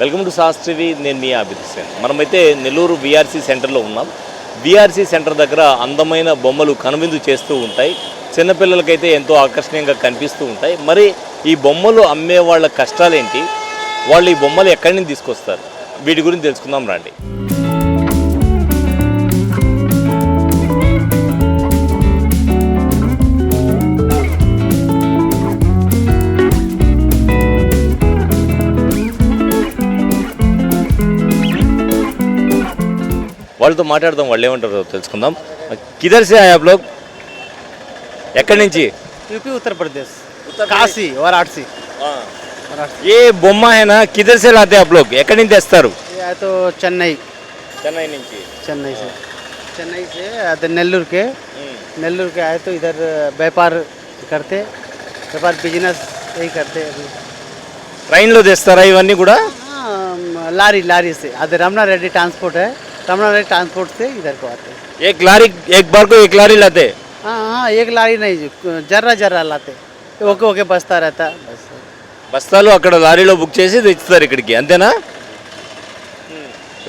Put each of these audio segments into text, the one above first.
Welcome to sauce TV. నేను మీ ఆబిద్ హుస్సేన్. మనమైతే Nellore VRC సెంటర్లో ఉన్నాం. విఆర్సీ సెంటర్ దగ్గర అందమైన బొమ్మలు కనువిందు చేస్తూ ఉంటాయి. చిన్నపిల్లలకైతే ఎంతో ఆకర్షణీయంగా కనిపిస్తూ ఉంటాయి. మరి ఈ బొమ్మలు అమ్మే వాళ్ళ కష్టాలేంటి, వాళ్ళు ఈ బొమ్మలు ఎక్కడి నుంచి తీసుకొస్తారు, వీటి గురించి తెలుసుకుందాం రండి. వాళ్ళతో మాట్లాడదాం, వాళ్ళు ఏమంటారో తెలుసుకుందాం. కిధర్ సే ఆయా లోగ్, ఎక్కడి నుంచి? यूपी उत्तर प्रदेश काशी वाराणसी। ये బొమ్మ है ना, किधर से लाते आप लोग, ఎక్కడి నుంచి తెస్తారు? ये है तो चेन्नई నుంచి. चेन्नई से आते नेल्लूर के आए तो इधर व्यापार करते, व्यापार बिजनेस यही करते अभी। ట్రైన్లో తెస్తారా ఇవన్నీ కూడా? हाँ, लारी से आते रमना रेड्डी ट्रांसपोर्ट है, रमना रेड्डी ट्रांसपोर्ट से इधर को आते। एक लारी, एक बार को एक लारी लाते? हाँ, एक लारी नहीं, जर्रा लाते, ओके बस्ता रहता बस। బస్తాలు అక్కడ లారీలో బుక్ చేసి తెచ్చుతారు ఇక్కడికి, అంతేనా?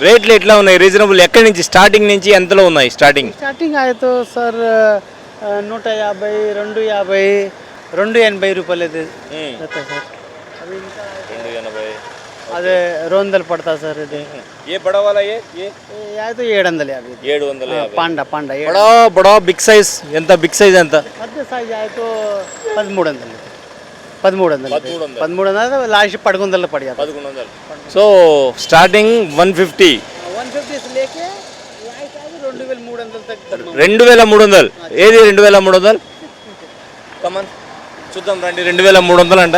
రేట్లు ఎట్లా ఉన్నాయి? రీజనబుల్? ఎక్కడి నుంచి స్టార్టింగ్ నుంచి ఎంతలో ఉన్నాయి స్టార్టింగ్ आए तो सर 150, 280 రూపాయలు रहता सर। अभी इनका 280. अదే 200 पड़ता सर। ఇది ये बड़ा वाला ये आए तो 750। 750. पांडा बड़ा बड़ा बिग साइज ఎంత? బిగ్ సైజ్ ఎంత? పెద్ద సైజ్ आए तो 1300 लास्ट 1100 पड़ जाता। 1100. సో స్టార్టింగ్ 150 से लेके लास्ट आए 2300 तक। 2300. ఏది 2300? కమన్ చూద్దాం రండి. 2300 అంట.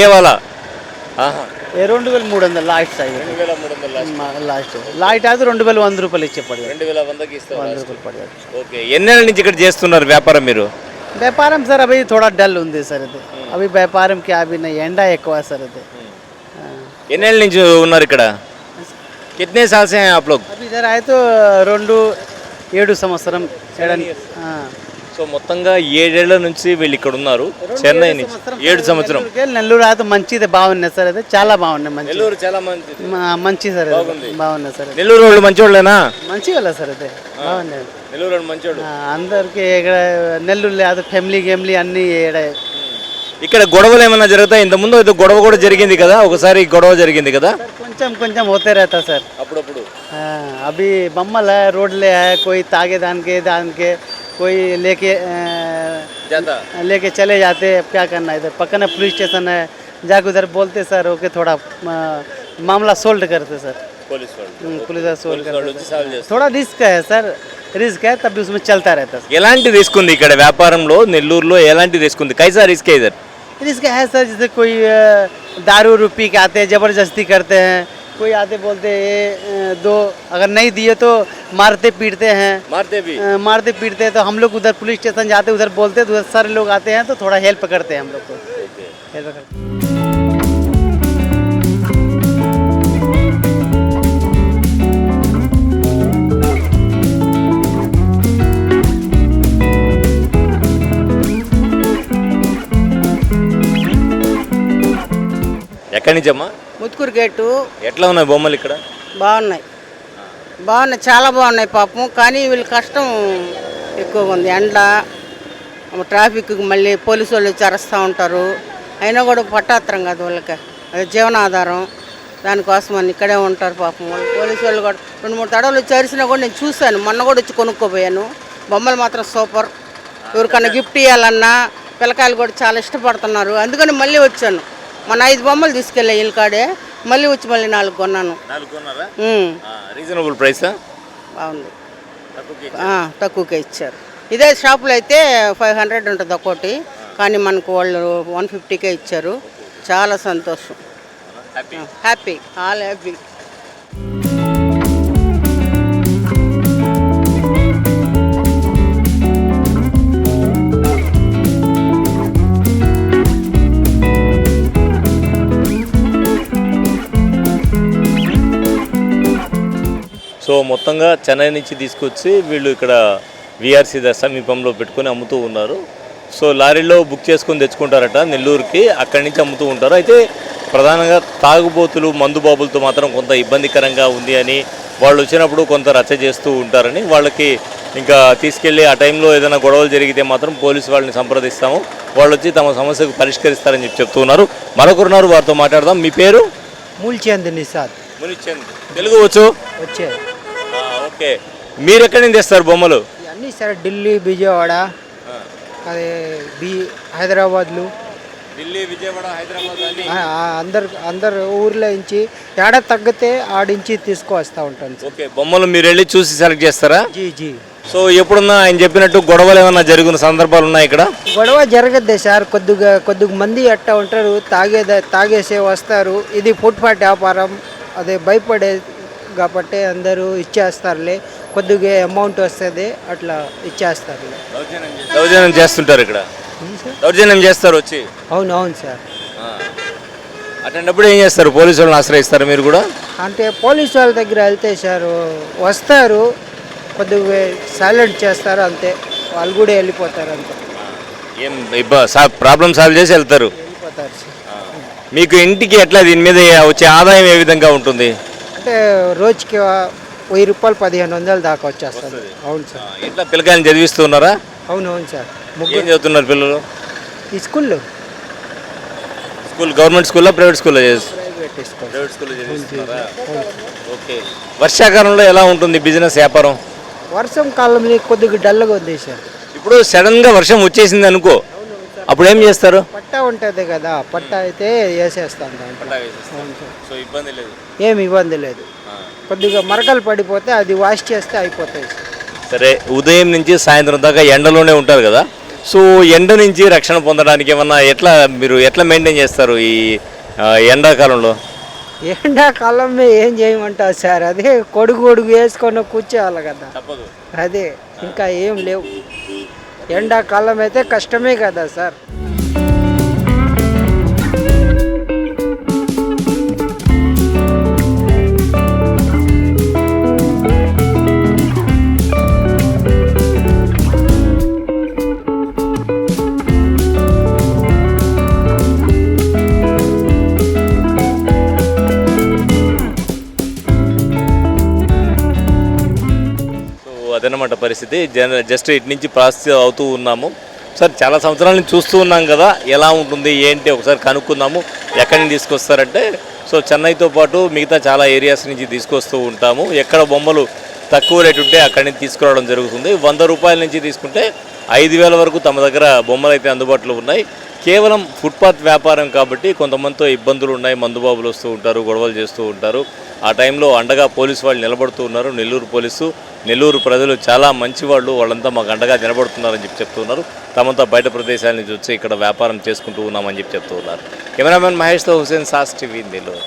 ఏ వాలా? ये 2300 లాస్ట్ సైజ్। 2300 లాస్ట్ అయితే 2100 రూపాయలు ఇచ్చే పడి 2100కి ఇస్తాం. 100 రూపాయలు పడి जाता। ఓకే. ఎన్నేళ్ళ నుంచి ఇక్కడ చేస్తున్నారు వ్యాపారం మీరు? వ్యాపారం సార్ అవి थोड़ा డల్ ఉంది సార్। ఇది అవి వ్యాపారం కి అవి ఎండ ఎక్కువ సార్। ఇది ఎన్నేళ్ళ నుంచి ఉన్నారు ఇక్కడ? कितने साल से हैं आप लोग? అవి ఇద్దరు ఆయ तो 7 సంవత్సరం। సో మొత్తంగా 7 ఏళ్ల నుంచి వీళ్ళు ఇక్కడ ఉన్నారు. చెన్నై నుంచి 7 సంవత్సరం. నెల్లూరు అయితే మంచిది, బాగున్నాయి సార్। అయితే చాలా బాగున్నాయి, మంచి నెల్లూరు చాలా మంచి సార్, బాగున్నాయి సార్। నెల్లూరు వాళ్ళు మంచోళ్ళేనా? మంచి వాళ్ళ సార్। అయితే బాగున్నాయి నెల్లూరు వాళ్ళు మంచోళ్ళు. అందరికి ఇక్కడ నెల్లూరు లేదు, ఫ్యామిలీ అన్ని ఇక్కడ గొడవలు ఏమైనా జరుగుతాయి? ఇంతకుముందు ఏదో గొడవ కూడా జరిగింది కదా, ఒకసారి గొడవ జరిగింది కదా? కొంచెం होते रहता सर అప్పుడప్పుడు. अभी बम्मल है, रोड ले है, कोई तागे दान के कोई लेके चले जाते। अब क्या करना, इधर पक्का पुलिस स्टेशन है, जाके उधर बोलते सर ओके, थोड़ा मामला सोल्व करते सर। पुलिस सोल्व करते, थोड़ा रिस्क है सर, रिस्क है तभी उसमें चलता रहता सर। ఎలాంటి రిస్క్ ఉంది ఇక్కడ వ్యాపారంలో? నెల్లూరులో ఎలాంటి రిస్క్ ఉంది? कैसा रिस्क है इधर? रिस्क है सर, जैसे कोई दारू पी के आते हैं, ज़बरदस्ती करते हैं, कोई आते बोलते ये दो, अगर नहीं दिए तो मारते पीटते हैं। मारते पीटते हैं तो हम लोग उधर पुलिस स्टेशन जाते, उधर बोलते, तो उधर सारे लोग आते हैं तो थोड़ा हेल्प करते हैं हम लोग को। हेल्प करते हैं। ఎక్కడి నుంచి అమ్మా? ముత్తుకూరు గేటు. ఎట్లా ఉన్నాయి బొమ్మలు ఇక్కడ? బాగున్నాయి, చాలా బాగున్నాయి పాపం. కానీ వీళ్ళ కష్టం ఎక్కువగా ఉంది. ఎండ, ట్రాఫిక్, మళ్ళీ పోలీసు వాళ్ళు వచ్చి అరుస్తూ ఉంటారు. అయినా కూడా పట్టాత్రం కాదు వాళ్ళకి, అది జీవనాధారం. దానికోసం అని ఇక్కడే ఉంటారు పాపం వాళ్ళు. పోలీసు వాళ్ళు కూడా 2-3 తడవలు వచ్చి అరిసినా కూడా నేను చూశాను. మొన్న కూడా వచ్చి కొనుక్కోపోయాను. బొమ్మలు మాత్రం సూపర్. ఎవరికన్నా గిఫ్ట్ ఇవ్వాలన్నా పిల్లకాయలు కూడా చాలా ఇష్టపడుతున్నారు. అందుకని మళ్ళీ వచ్చాను. మన 5 బొమ్మలు తీసుకెళ్ళా ఇల్కాడే, మళ్ళీ వచ్చి మళ్ళీ 4 కొన్నాను. రీజనబుల్ ప్రైస్ బాగుంది, తక్కువకే ఇచ్చారు. ఇదే షాపులో అయితే 500 ఉంటుంది ఒక్కోటి, కానీ మనకు వాళ్ళు 150కే ఇచ్చారు. చాలా సంతోషం, హ్యాపీ, ఆల్ హ్యాపీ. సో మొత్తంగా చెన్నై నుంచి తీసుకొచ్చి వీళ్ళు ఇక్కడ విఆర్సీ సమీపంలో పెట్టుకొని అమ్ముతూ ఉన్నారు. సో లారీలో బుక్ చేసుకొని తెచ్చుకుంటారట నెల్లూరుకి, అక్కడి నుంచి అమ్ముతూ ఉంటారు. అయితే ప్రధానంగా తాగుబోతులు మందుబాబులతో మాత్రం కొంత ఇబ్బందికరంగా ఉంది అని, వాళ్ళు వచ్చినప్పుడు కొంత రచ్చ చేస్తూ ఉంటారని, వాళ్ళకి ఇంకా తీసుకెళ్ళి ఆ టైంలో ఏదైనా గొడవలు జరిగితే మాత్రం పోలీసు వాళ్ళని సంప్రదిస్తాము, వాళ్ళు వచ్చి తమ సమస్యకు పరిష్కరిస్తారని చెప్తూ ఉన్నారు. మరొకరున్నారు, వారితో మాట్లాడదాం. మీ పేరు? मूलचंद निषाद మునిచంద్. తెలుగు వచ్చు? వచ్చే ఓకే. మీరు ఎక్కడి నుంచి తెస్తారు బొమ్మలు? అన్నీ సార్ ఢిల్లీ విజయవాడ అదే హైదరాబాద్లు ఢిల్లీ, విజయవాడ, హైదరాబాద్ అని అందరు ఊర్లో నుంచి ఏడ తగ్గితే ఆడించి తీసుకువస్తూ ఉంటాను సార్. ఓకే. బొమ్మలు మీరు వెళ్ళి చూసి సెలెక్ట్ చేస్తారా? G G. సో ఎప్పుడున్నా ఆయన చెప్పినట్టు గొడవలు ఏమైనా జరిగిన సందర్భాలు ఉన్నాయి ఇక్కడ? గొడవ జరగద్దే సార్, కొద్దిగా మంది అట్టా ఉంటారు, తాగేసే వస్తారు. ఇది ఫుట్పాత్ వ్యాపారం, అదే భయపడే కాబట్టి అందరూ ఇచ్చేస్తారులే, కొద్దిగా అమౌంట్ వస్తుంది అట్లా ఇచ్చేస్తారులే. దౌర్జన్యం చేస్తుంటారు ఇక్కడ, దౌర్జన్యం చేస్తారు వచ్చి. అవును అవును సార్. అటువంటిప్పుడు ఏం చేస్తారు? పోలీసు వాళ్ళని ఆశ్రయిస్తారు మీరు కూడా? అంటే పోలీసు వాళ్ళ దగ్గర వెళ్తే సార్ వస్తారు, కొద్దిగా సైలెంట్ చేస్తారు అంతే, వాళ్ళు కూడా వెళ్ళిపోతారు అంతే. ఏం ప్రాబ్లం సాల్వ్ చేసి వెళ్తారు? వెళ్ళిపోతారు సార్. మీకు ఇంటికి ఎట్లా దీని మీద వచ్చే ఆదాయం ఏ విధంగా ఉంటుంది? అంటే రోజుకి 1000 రూపాయలు 1500 దాకా వచ్చేస్తుంది. అవును సార్. ఎట్లా పిల్లకాయని చదివిస్తున్నారా? అవును అవును సార్. ఏం చదువుతున్నారు పిల్లలు? ఈ స్కూల్లో స్కూల్ గవర్నమెంట్ స్కూల్లో, ప్రైవేట్ స్కూల్లో? Private school. ప్రైవేట్ స్కూల్లో చదివిస్తున్నారా? ఓకే. వర్షాకాలంలో ఎలా ఉంటుంది బిజినెస్ వ్యాపారం? వర్షం కాలంలో కొద్దిగా డల్గా ఉంది సార్. ఇప్పుడు సడన్గా వర్షం వచ్చేసింది అనుకో, అప్పుడు ఏం చేస్తారు? పట్టా ఉంటుంది కదా, పట్టా అయితే వేసేస్తాం దాంట్లో. సో ఇబ్బంది లేదు, ఏమి ఇబ్బంది లేదు. కొద్దిగా మరకలు పడిపోతే అది వాష్ చేస్తే అయిపోతాయి సార్. సరే, ఉదయం నుంచి సాయంత్రం దాకా ఎండలోనే ఉంటారు కదా, సో ఎండ నుంచి రక్షణ పొందడానికి ఏమన్నా మీరు ఎట్లా మెయింటైన్ చేస్తారు ఈ ఎండాకాలంలో? ఎండాకాలంలో ఏం చేయమంటారు సార్, అదే కొడుకు వేసుకొని కూర్చోవాలి కదా, అదే ఇంకా ఏం లేవు. ఎండాకాలం అయితే కష్టమే కదా సార్. అదనమాట పరిస్థితి. జస్ట్ ఇటు నుంచి ప్రాసెస్ అవుతూ ఉన్నాము. సార్, చాలా సంవత్సరాల నుంచి చూస్తూ ఉన్నాం కదా, ఎలా ఉంటుంది ఏంటి ఒకసారి కనుక్కుందాము. ఎక్కడి నుంచి తీసుకొస్తారంటే, సో చెన్నైతో పాటు మిగతా చాలా ఏరియాస్ నుంచి తీసుకొస్తూ ఉంటాము. ఎక్కడ బొమ్మలు తక్కువ రేటు ఉంటే అక్కడి నుంచి తీసుకురావడం జరుగుతుంది. 100 రూపాయల నుంచి తీసుకుంటే 5000 వరకు తమ దగ్గర బొమ్మలు అయితే అందుబాటులో ఉన్నాయి. కేవలం ఫుట్పాత్ వ్యాపారం కాబట్టి కొంతమందితో ఇబ్బందులు ఉన్నాయి, మందుబాబులు వస్తూ ఉంటారు, గొడవలు చేస్తూ ఉంటారు. ఆ టైంలో అండగా పోలీసు వాళ్ళు నిలబడుతూ ఉన్నారు. నెల్లూరు పోలీసు, నెల్లూరు ప్రజలు చాలా మంచివాళ్ళు, వాళ్ళంతా మాకు అండగా నిలబడుతున్నారని చెప్తున్నారు. తమంతా బయట ప్రదేశాల నుంచి వచ్చి ఇక్కడ వ్యాపారం చేసుకుంటూ ఉన్నామని చెప్తూ ఉన్నారు. కెమెరామెన్ మహేష్తో హుసేన్, సాస్ టీవీ, నెల్లూరు.